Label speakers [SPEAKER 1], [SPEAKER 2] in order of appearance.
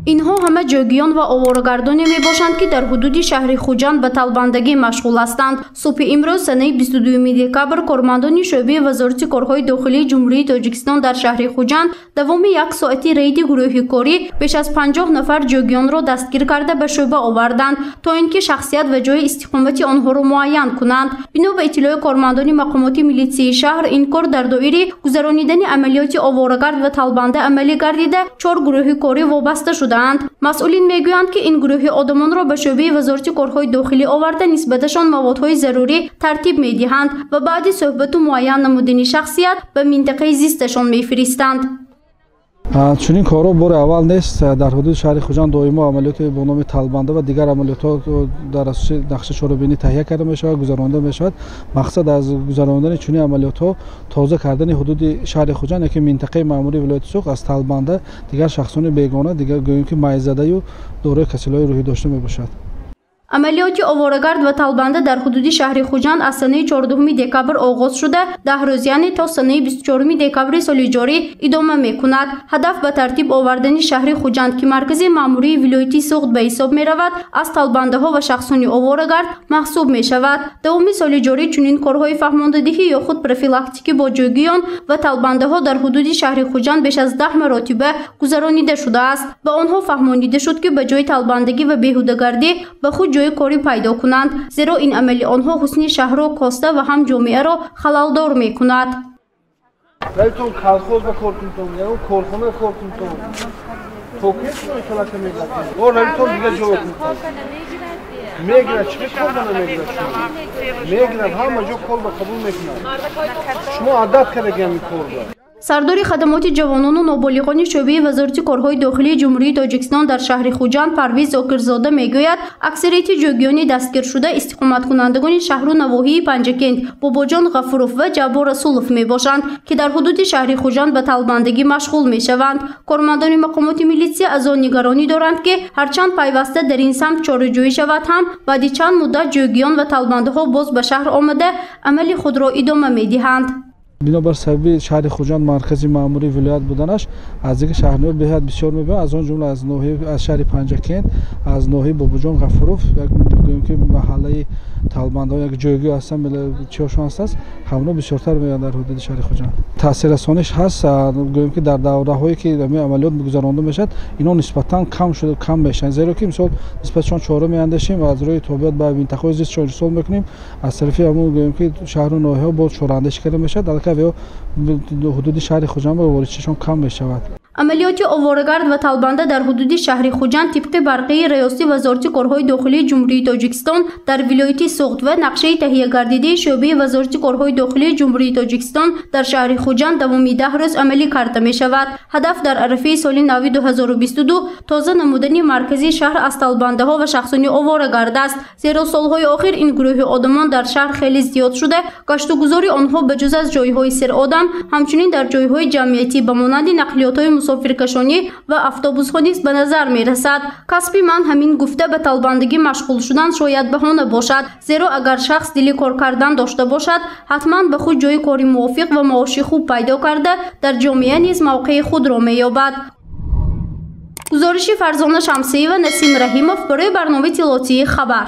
[SPEAKER 1] اینها همه جوگیان و آوارگردانی می باشند که در حدود شهر خوجند به طلبندگی مشغول هستند. صبح امروز سنه 22 دکامبر کارمندان شعبه وزارت کارهای داخلی جمهوری تاجیکستان در شهر خوجند دوام یک ساعتی ریدی گروهی کاری بیش از 50 نفر جوگیان را دستگیر کرده به شعبه آوردند تا اینکه شخصیت و جای استقامت آنها را معین کنند. بنا به اطلاع کارمندان مقامات میلیسی شهر، این کار در دایره گذرانیدن عملیات آوارگرد و طلبنده عملی گردیده 4 گروه کاری وابسته شدند. مسئولین میگویند که این گروه آدمان را به شعبه وزارت کارهای داخلی آورده نسبتشان موادهای ضروری ترتیب میدهند و بعد صحبت و معین نمودن شخصیت به منطقه زیستشان میفرستند.
[SPEAKER 2] چنین کارا بار اول نیست. در حدود شهر خوجند دائما عملیات با نام طلبنده و دیگر عملیات در اساس نقشه چهاربینی تهیه کرده می شود، گذرانده می شود. مقصد از گذراندن چنین عملیات ها تازه کردن حدود شهر خوجند که منطقه مأموری ولایت سوق از طلبنده دیگر شخصان بیگانه دیگر گوییم که مایزده و دارای کسلهای روحی داشته می باشد.
[SPEAKER 1] عملیات آوارگرد و طلبنده در حدود شهر خوجند از سنه 14 دکامبر آغاز شده 10 روز یعنی تا سنه 24 دکامبر سال جاری ادامه میکند. هدف به ترتیب آوردن شهر خوجند که مرکز مأموری ولایتی سوخت به حساب می رود از طلبنده ها و شخصان آوارگرد محسوب می شود. دوام سال جاری چنین کارهای فهماندهی یا خود پروفیلاکتیکی با جوگیان و طلبنده ها در حدود شهر خوجند بیش از 10 مرتبه گذرانیده شده است. به آنها فهمانیده شد که به جای طلبندگی و بیهوده‌گردی به خود جای کاری پیدا کنند، زیرا این عمل آنها حسن شهر را کاسته و هم جامعه را خلالدار می کند.
[SPEAKER 3] رایتون کالخوز با کارکنتون یا کارخانه کارکنتون توکیت رو کلاک میگیرن و رایتون دیگه جو میکنن میگیرن چی کار میگیرن همه جو کار با قبول میکنن. شما عادت کردید این کار را.
[SPEAKER 1] سردار خدمات جوانان و نابالغان شعبه وزارت کارهای داخلی جمهوری تاجیکستان در شهر خوجند پرویز زاکرزاده میگوید اکثریت جوگیان دستگیر شده استقامت کنندگان شهر و نواحی پنجکند، باباجان غفوروف و جبار رسولوف می باشند که در حدود شهر خوجند به طلبندگی مشغول می شوند. کارمندان مقامات میلیسی از آن نگرانی دارند که هرچند پیوسته در این سمت چاره‌جویی شود هم بعد چند مدت جوگیان و طلبنده ها باز به شهر آمده عمل خود را ادامه می دهند.
[SPEAKER 2] بنابر سبب شهر خوجند مرکزی مأموری ولایت بودنش از دیگر شهرنامه بهت بسیار میبرد. از آن جمله از ناحیه از شهر پنجکند از ناحیه باباجان غفوروف یک که محله طلبنده یک جایگاه هستن چیاشون هست همونا بسیارتر میاد در حدود شهر خوجند. تاثیر رسانش هست گویم که در دوره‌هایی که عملیات گذرانده میشد اینا نسبتا کم شده کم میشن، زیرا که مثلا نسبتشون چهارم میاندیشیم و از روی تابعیت به منطقه زیست رسول میکنیم از طرفی همون گویم که شهر و ناحیه با چوراندیش کرده میشد در که حدود شهر خوجند به واردششون کم میشود.
[SPEAKER 1] عملیات آوارگرد و طلبنده در حدود شهر خوجند طبق برقه ریاست وزارت کارهای داخلی جمهوری تاجیکستان در ولایت سوخت و نقشه تهیه گردیده شعبه وزارت کارهای داخلی جمهوری تاجیکستان در شهر خوجند دوام 10 روز عملی کرده می شود. هدف در عرفه سال نو 2022 تازه نمودن مرکزی شهر از طلبنده ها و شخصان آوارگرد است، زیرا سالهای آخر این گروه آدمان در شهر خیلی زیاد شده. گشت و گذار آنها به جز از جایهای سر آدم همچنین در جایهای جمعیتی به مانند نقلیات‌های مسافرکشانی و اتوبوس ها نیز به نظر می رسد. کسب من همین گفته به طلبندگی مشغول شدن شاید بهانه باشد، زیرا اگر شخص دلی کار کردن داشته باشد حتما به خود جای کاری موافق و معاش خوب پیدا کرده در جامعه نیز موقع خود را می یابد. گزارش فرزانه شمسی و نسیم رحیمов برای برنامه اطلاعاتی خبر.